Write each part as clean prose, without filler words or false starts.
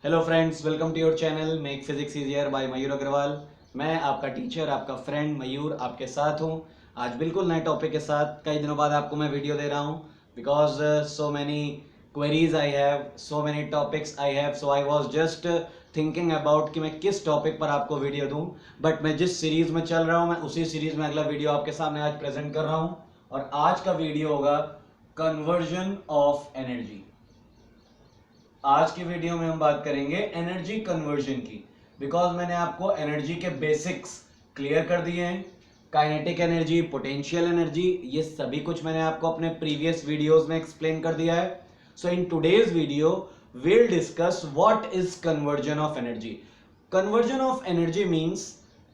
Hello friends, welcome to your channel make physics easier by Mayur Agrawal. मैं आपका teacher, आपका friend मयूर आपके साथ हूं। आज बिल्कुल नए टॉपिक के साथ कई दिनों बाद आपको मैं वीडियो दे रहा हूं because so many queries I have, so many topics I have, so I was just thinking about कि मैं किस टॉपिक पर आपको वीडियो दूं। बट मैं जिस सीरीज में चल रहा हूं, मैं उसी सीरीज में अगला वीडियो आपके सामने आज प्रेजेंट कर रहा हूं और आज का वीडियो होगा कन्वर्जन ऑफ एनर्जी। आज की वीडियो में हम बात करेंगे एनर्जी कन्वर्जन की, बिकॉज मैंने आपको एनर्जी के बेसिक्स क्लियर कर दिए हैं। काइनेटिक एनर्जी, पोटेंशियल एनर्जी, ये सभी कुछ मैंने आपको अपने प्रीवियस वीडियोस में एक्सप्लेन कर दिया है। So in today's video we'll discuss what is conversion of energy. Conversion of energy means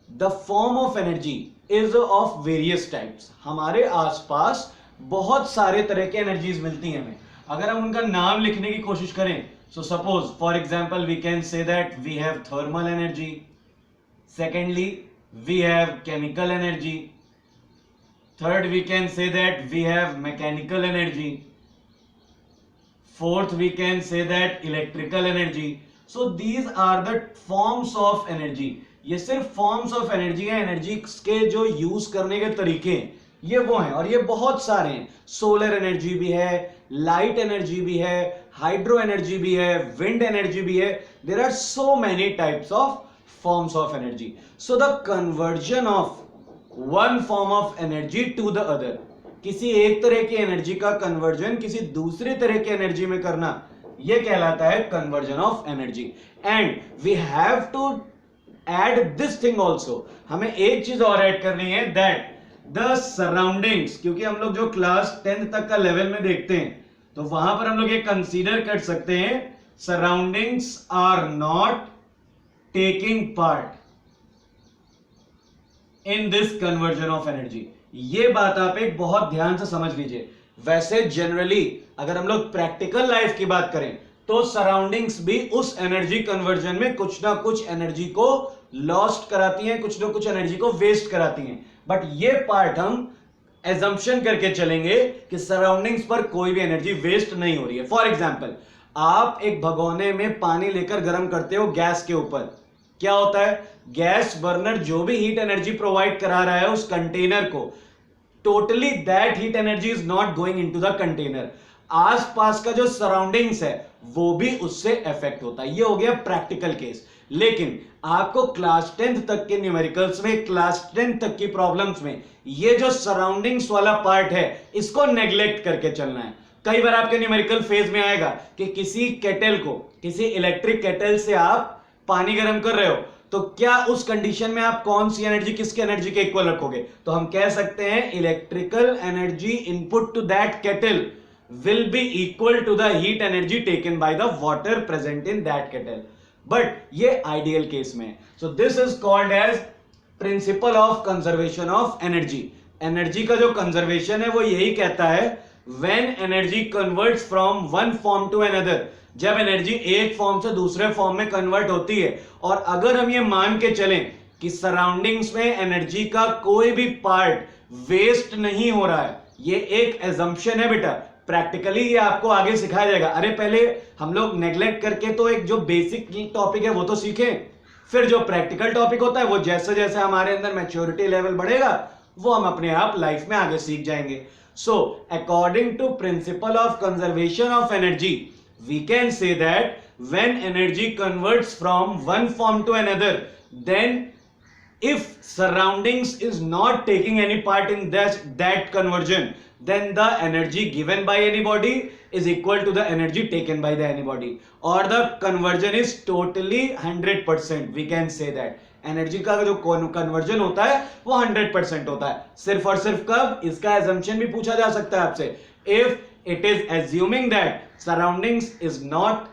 the form of energy is of various types. हमारे आसपास बहुत सारे तरह के एनर्जीज मिलती हैं हमें। अगर हम उनका नाम लिखने की कोशिश करें, so suppose for example we can say that we have thermal energy, secondly we have chemical energy, third we can say that we have mechanical energy, fourth we can say that electrical energy. So these are the forms of energy. ये सिर्फ forms of energy है। Energy के जो use करने के तरीके हैं ये वो हैं और ये बहुत सारे हैं। सोलर एनर्जी भी है, लाइट एनर्जी भी है, हाइड्रो एनर्जी भी है, विंड एनर्जी भी है। There are so many types of forms of energy. So the conversion of one form of energy to the other, किसी एक तरह की एनर्जी का कन्वर्जन किसी दूसरे तरह की एनर्जी में करना, यह कहलाता है conversion of energy. And we have to add this thing also, हमें एक चीज और ऐड करनी है, दैट द सराउंडिंग्स। क्योंकि हम लोग जो क्लास 10th तक का लेवल में देखते हैं तो वहां पर हम लोग ये कंसीडर कर सकते हैं, surroundings are not taking part in this conversion of energy. ये बात आप एक बहुत ध्यान से समझ लीजिए। वैसे जनरली अगर हम लोग प्रैक्टिकल लाइफ की बात करें तो सराउंडिंग्स भी उस एनर्जी कन्वर्जन में कुछ ना कुछ एनर्जी को लॉस्ट कराती हैं, कुछ ना कुछ एनर्जी को वेस्ट कराती हैं। बट ये पार्ट हम एजम्पशन करके चलेंगे कि सराउंडिंग्स पर कोई भी एनर्जी वेस्ट नहीं हो रही है। फॉर एग्जाम्पल, आप एक भगोने में पानी लेकर गर्म करते हो गैस के ऊपर, क्या होता है, गैस बर्नर जो भी हीट एनर्जी प्रोवाइड करा रहा है उस कंटेनर को, totally that heat energy is not going into the container. आसपास का जो सराउंडिंग्स है वो भी उससे इफेक्ट होता है। ये हो गया प्रैक्टिकल केस। लेकिन आपको क्लास 10th तक के न्यूमेरिकल्स में, क्लास 10th तक की प्रॉब्लम्स में ये जो सराउंडिंग्स वाला पार्ट है इसको नेग्लेक्ट करके चलना है। कई बार आपके न्यूमेरिकल फेज में आएगा कि किसी केटल को, किसी इलेक्ट्रिक केटल से आप पानी गर्म कर रहे हो, तो क्या उस कंडीशन में आप कौन सी एनर्जी किसकी एनर्जी के इक्वल रखोगे? तो हम कह सकते हैं electrical energy input to that kettle will be equal to the heat energy taken by the water present in that kettle. But ये ideal case में है। So this is called as principle of conservation of energy. Energy का जो conservation है वो यही कहता है, when energy converts from one form to another, जब एनर्जी एक फॉर्म से दूसरे फॉर्म में कन्वर्ट होती है और अगर हम ये मान के चलें कि सराउंडिंग्स में एनर्जी का कोई भी पार्ट वेस्ट नहीं हो रहा है, ये एक एजम्पशन है बेटा। प्रैक्टिकली ये आपको आगे सिखाया जाएगा। अरे पहले हम लोग नेग्लेक्ट करके तो एक जो बेसिक टॉपिक है वो तो सीखें, फिर जो प्रैक्टिकल टॉपिक होता है वो जैसे जैसे हमारे अंदर मैच्योरिटी लेवल बढ़ेगा वो हम अपने आप लाइफ में आगे सीख जाएंगे। So according to principle of conservation of energy we can say that when energy converts from one form to another, then if surroundings is not taking any part in that conversion, then the energy given by anybody is equal to the energy taken by the anybody, or the conversion is totally 100%. we can say that energy का जो conversion होता है वो 100% होता है। सिर्फ और सिर्फ कब, इसका assumption भी पूछा जा सकता है आपसे, if it is assuming that surroundings is not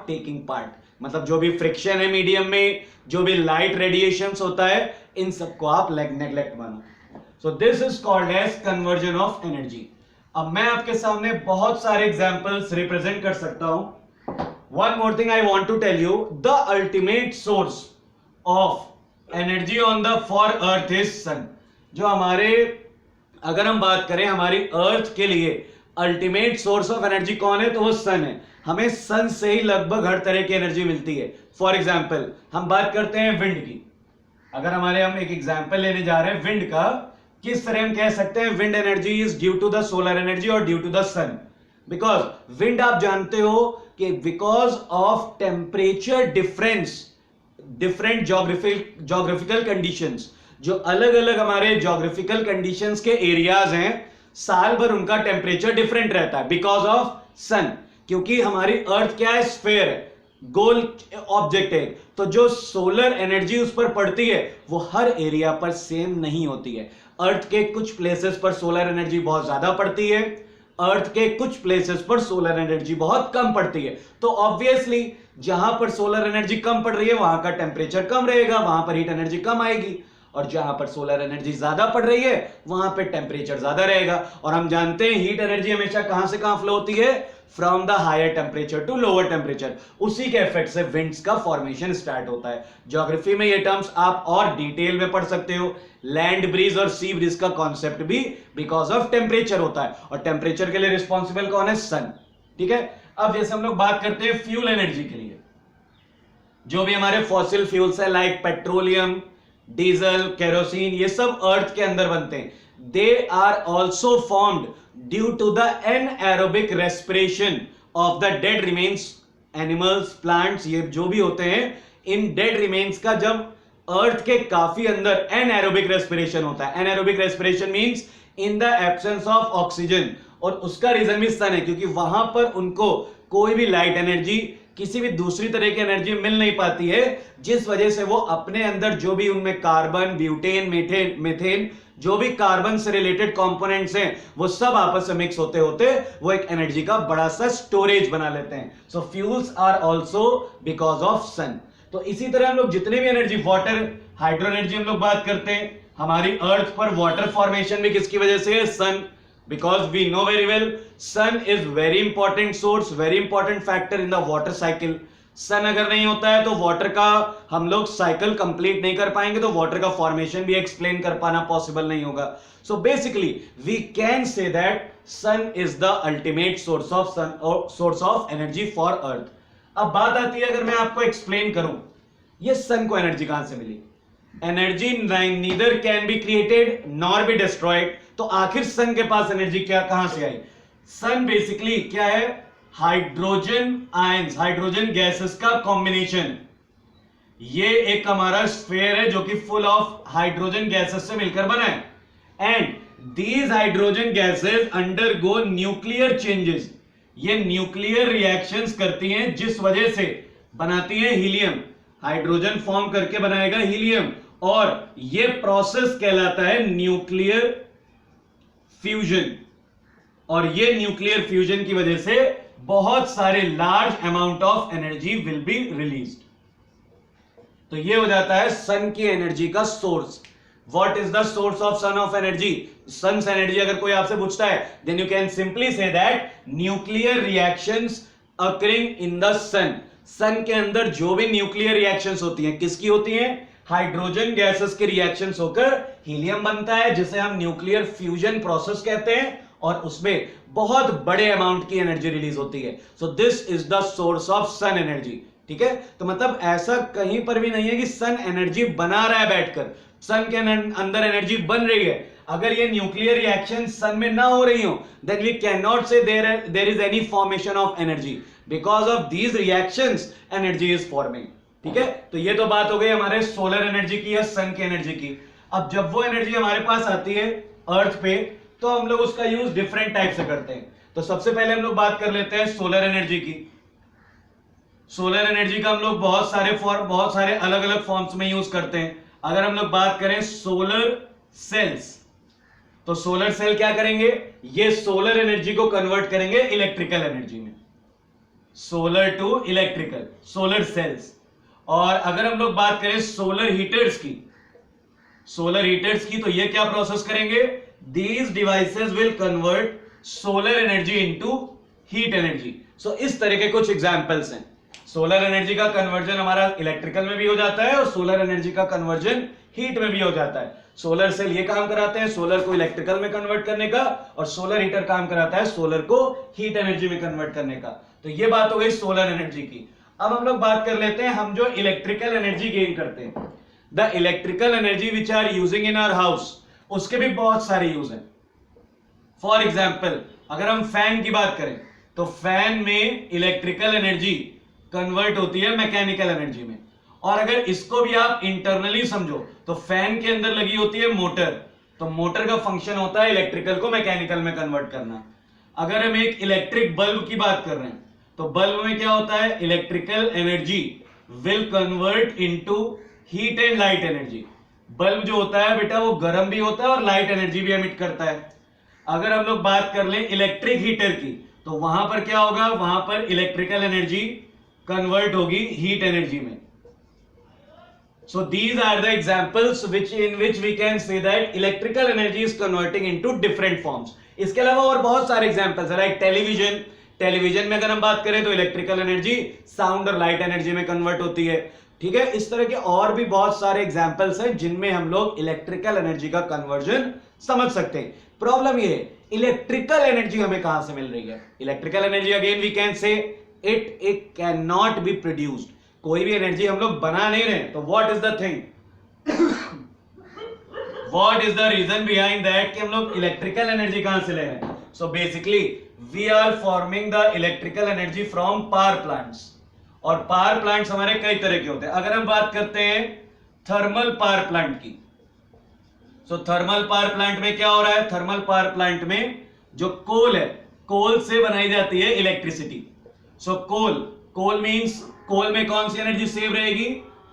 taking part, मतलब जो भी फ्रिक्शन है मीडियम में, जो भी लाइट रेडिएशंस होता है, इन सबको आप नेग्लेक्ट मानो। So this is called as conversion of energy. अब मैं आपके सामने बहुत सारे एग्जांपल्स रिप्रेजेंट कर सकता हूं। One more thing I want to tell you, the ultimate source of energy on the for earth is sun. जो हमारे, अगर हम बात करें हमारी अर्थ के लिए अल्टीमेट सोर्स ऑफ एनर्जी कौन है? तो वो सन है। हमें सन से ही लगभग हर तरह की एनर्जी मिलती है। फॉर एग्जाम्पल हम बात करते हैं विंड की। अगर हम एक एग्जाम्पल लेने जा रहे हैं विंड का, किस तरह हम कह सकते हैं wind energy is due to the solar energy और due to the sun? Because wind आप जानते हो कि because of temperature difference, different geographical conditions, जो अलग अलग हमारे जोग्राफिकल कंडीशंस के एरियाज हैं, साल भर उनका टेम्परेचर डिफरेंट रहता है बिकॉज ऑफ सन। क्योंकि हमारी अर्थ क्या है? स्फेयर है, गोल ऑब्जेक्ट है। तो जो सोलर एनर्जी उस पर पड़ती है वो हर एरिया पर सेम नहीं होती है। अर्थ के कुछ प्लेसेस पर सोलर एनर्जी बहुत ज्यादा पड़ती है, अर्थ के कुछ प्लेसेस पर सोलर एनर्जी बहुत कम पड़ती है। तो ऑब्वियसली जहां पर सोलर एनर्जी कम पड़ रही है वहां का टेम्परेचर कम रहेगा, वहां पर हीट एनर्जी कम आएगी, और जहां पर सोलर एनर्जी ज्यादा पड़ रही है वहां पे टेम्परेचर ज्यादा रहेगा। और हम जानते हैं हीट एनर्जी हमेशा कहां से कहां फ्लो होती है? From the higher temperature to lower temperature. उसी के इफेक्ट से विंड्स का फॉर्मेशन स्टार्ट होता है। ज्योग्राफी में ये टर्म्स आप और डिटेल में पढ़ सकते हो। लैंड ब्रीज और सी ब्रीज का कॉन्सेप्ट भी बिकॉज ऑफ टेम्परेचर होता है, और टेम्परेचर के लिए रिस्पॉन्सिबल कौन है? सन। ठीक है। अब जैसे हम लोग बात करते हैं फ्यूल एनर्जी के लिए, जो भी हमारे फॉसिल फ्यूल्स है लाइक पेट्रोलियम, डीजल, केरोसिन, ये सब अर्थ के अंदर बनते हैं। They are also formed due to the anaerobic respiration of the dead remains, animals, plants, ये जो भी होते हैं, इन डेड रिमेन्स का जब अर्थ के काफी अंदर एनएरोबिक रेस्पिरेशन होता है। Anaerobic respiration means in the absence of oxygen, और उसका रीजन भी सन है, क्योंकि वहां पर उनको कोई भी लाइट एनर्जी, किसी भी दूसरी तरह की एनर्जी मिल नहीं पाती है, जिस वजह से वो अपने अंदर जो भी उनमें कार्बन, ब्यूटेन, मीथेन, जो भी कार्बन से रिलेटेड कंपोनेंट्स हैं, वो सब आपस में मिक्स होते होते वो एक एनर्जी का बड़ा सा स्टोरेज बना लेते हैं। So fuels are also because of sun. तो इसी तरह हम लोग जितने भी एनर्जी, वाटर, हाइड्रो एनर्जी हम लोग बात करते हैं, हमारी अर्थ पर वाटर फॉर्मेशन भी किसकी वजह से है? सन। Because we know very well, sun is very important source, very important factor in the water cycle. सन अगर नहीं होता है तो वाटर का हम लोग साइकिल कंप्लीट नहीं कर पाएंगे, तो वाटर का फॉर्मेशन भी एक्सप्लेन कर पाना पॉसिबल नहीं होगा। So basically we can say that sun is the ultimate source of sun और source of energy for earth. अब बात आती है, अगर मैं आपको एक्सप्लेन करूं ये सन को एनर्जी कहां से मिली? Energy neither can be created nor be destroyed. तो आखिर सन के पास एनर्जी क्या कहां से आई? सन बेसिकली क्या है? हाइड्रोजन आयंस, हाइड्रोजन गैसेस का कॉम्बिनेशन। ये एक हमारा स्फीयर है जो कि फुल ऑफ हाइड्रोजन गैसेस से मिलकर बना है। And these hydrogen gases undergo nuclear changes. ये न्यूक्लियर रिएक्शंस करती हैं, जिस वजह से बनाती है हीलियम। हाइड्रोजन फॉर्म करके बनाएगा हीलियम, और ये प्रोसेस कहलाता है न्यूक्लियर फ्यूजन। और ये न्यूक्लियर फ्यूजन की वजह से बहुत सारे large amount of energy will be released. तो ये हो जाता है सन की एनर्जी का सोर्स। What is the source of sun of energy? Sun's energy अगर कोई आपसे पूछता है, then you can simply say that nuclear reactions occurring in the sun. Sun के अंदर जो भी न्यूक्लियर रिएक्शंस होती हैं, किसकी होती हैं? हाइड्रोजन गैसेस के रिएक्शंस होकर हीलियम बनता है, जिसे हम न्यूक्लियर फ्यूजन प्रोसेस कहते हैं, और उसमें बहुत बड़े अमाउंट की एनर्जी रिलीज होती है। So this is the source of sun energy. ठीक है। तो मतलब ऐसा कहीं पर भी नहीं है कि सन एनर्जी बना रहा है बैठकर, सन के अंदर एनर्जी बन रही है। अगर ये न्यूक्लियर रिएक्शन सन में ना हो रही हो, then we can not say there is any formation of energy. Because of these reactions energy is forming. ठीक है। तो ये तो बात हो गई हमारे सोलर एनर्जी की या सन की एनर्जी की। अब जब वो एनर्जी हमारे पास आती है अर्थ पे, तो हम लोग उसका यूज डिफरेंट टाइप से करते हैं। तो सबसे पहले हम लोग बात कर लेते हैं सोलर एनर्जी की। सोलर एनर्जी का हम लोग बहुत सारे अलग अलग फॉर्म्स में यूज करते हैं। अगर हम लोग बात करें सोलर सेल्स, तो सोलर सेल क्या करेंगे? ये सोलर एनर्जी को कन्वर्ट करेंगे इलेक्ट्रिकल एनर्जी में। Solar to electrical, solar cells. और अगर हम लोग बात करें सोलर हीटर्स की, तो ये क्या प्रोसेस करेंगे? These devices will convert solar energy into heat energy. So इस तरह के कुछ एग्जांपल्स हैं। सोलर एनर्जी का कन्वर्जन हमारा इलेक्ट्रिकल में भी हो जाता है और सोलर एनर्जी का कन्वर्जन हीट में भी हो जाता है। सोलर सेल ये काम कराते हैं सोलर को इलेक्ट्रिकल में कन्वर्ट करने का, और सोलर हीटर काम कराता है सोलर को हीट एनर्जी में कन्वर्ट करने का। तो ये बात हो गई सोलर एनर्जी की। अब हम लोग बात कर लेते हैं हम जो इलेक्ट्रिकल एनर्जी गेन करते हैं, the electrical energy which are using in our house, उसके भी बहुत सारे यूज हैं। फॉर एग्जाम्पल अगर हम फैन की बात करें तो फैन में इलेक्ट्रिकल एनर्जी कन्वर्ट होती है मैकेनिकल एनर्जी में। और अगर इसको भी आप इंटरनली समझो तो फैन के अंदर लगी होती है मोटर, तो मोटर का फंक्शन होता है इलेक्ट्रिकल को मैकेनिकल में कन्वर्ट करना। अगर हम एक इलेक्ट्रिक बल्ब की बात कर रहे हैं तो बल्ब में क्या होता है, electrical energy will convert into heat and light energy. Bulb जो होता है बेटा वो गर्म भी होता है और लाइट एनर्जी भी एमिट करता है। अगर हम लोग बात कर लें इलेक्ट्रिक हीटर की तो वहां पर क्या होगा, वहां पर इलेक्ट्रिकल एनर्जी कन्वर्ट होगी हीट एनर्जी में। So these are the examples in which we can say that electrical energy is converting into different forms. इसके अलावा और बहुत सारे एग्जांपल्स है, लाइक टेलीविजन में अगर हम बात करें तो इलेक्ट्रिकल एनर्जी साउंड और लाइट एनर्जी में कन्वर्ट होती है। ठीक है, इस तरह के और भी बहुत सारे एग्जांपल्स हैं जिनमें हम लोग इलेक्ट्रिकल एनर्जी का कन्वर्जन समझ सकते हैं। प्रॉब्लम ये है इलेक्ट्रिकल एनर्जी हमें कहां से मिल रही है। Electrical energy again we can say it can not be produced. कोई भी एनर्जी हम लोग बना नहीं रहे, तो what is the thing, what is the reason behind that कि हम लोग इलेक्ट्रिकल एनर्जी कहां से ले रहे हैं। So basically we are forming the electrical energy from power plants, और पावर प्लांट्स हमारे कई तरह के होते हैं। अगर हम बात करते हैं थर्मल पावर प्लांट की, सो थर्मल पावर प्लांट में क्या हो रहा है, थर्मल पावर प्लांट में जो कोल है, कोल से बनाई जाती है इलेक्ट्रिसिटी। सो कोल मींस कोल में कौन सी एनर्जी सेव रहेगी,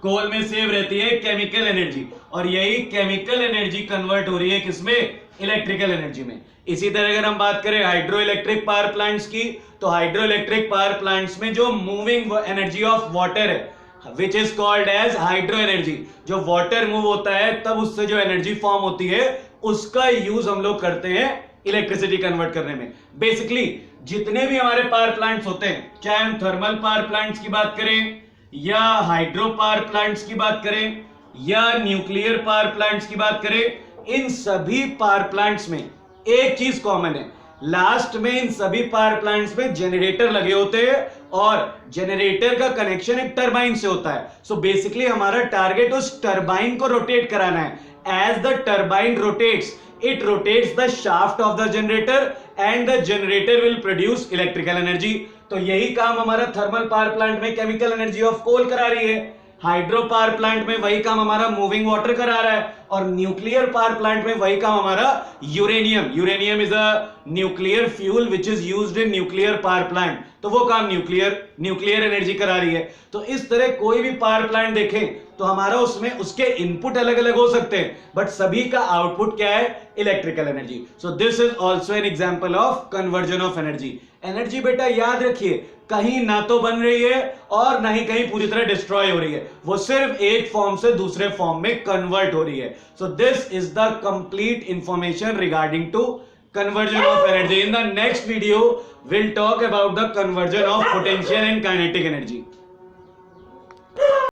कोल में सेव रहती है केमिकल एनर्जी, और यही केमिकल एनर्जी कन्वर्ट हो रही है किसमें, इलेक्ट्रिकल एनर्जी में। इसी तरह अगर हम बात करें हाइड्रो इलेक्ट्रिक पावर प्लांट्स की तो हाइड्रो इलेक्ट्रिक पावर प्लांट्स में जो मूविंग एनर्जी ऑफ वाटर है which is called as hydro energy, जो वाटर मूव होता है तब उससे जो एनर्जी फॉर्म होती है उसका यूज हम लोग करते हैं इलेक्ट्रिसिटी कन्वर्ट करने में। बेसिकली जितने भी हमारे पावर प्लांट्स होते हैं, चाहे हम थर्मल पावर प्लांट्स की बात करें या हाइड्रो पावर प्लांट्स की बात करें या न्यूक्लियर पावर प्लांट्स की बात करें, इन सभी पावर प्लांट्स में एक चीज कॉमन है, लास्ट में इन सभी पावर प्लांट्स में जनरेटर लगे होते हैं और जनरेटर का कनेक्शन एक टरबाइन से होता है। सो बेसिकली हमारा टारगेट उस टरबाइन को रोटेट कराना है। As the turbine rotates, it rotates the shaft of the generator and the generator will produce electrical energy। तो यही काम हमारा थर्मल पावर प्लांट में केमिकल एनर्जी ऑफ कोल करा रही है, हाइड्रो पावर प्लांट में वही काम हमारा मूविंग वाटर करा रहा है, और न्यूक्लियर पावर प्लांट में वही काम हमारा uranium is a nuclear fuel which is used in nuclear power plant, तो वो काम न्यूक्लियर एनर्जी करा रही है। तो इस तरह कोई भी पावर प्लांट देखें तो हमारा उसमें उसके इनपुट अलग अलग हो सकते हैं बट सभी का आउटपुट क्या है, electrical energy. So this is also an example of conversion of energy. Energy बेटा याद रखिए कहीं ना तो बन रही है और ना ही कहीं पूरी तरह डिस्ट्रॉय हो रही है, वो सिर्फ एक फॉर्म से दूसरे फॉर्म में कन्वर्ट हो रही है। So this is the complete information regarding to conversion of energy. In the next video we'll talk about the conversion of potential and kinetic energy.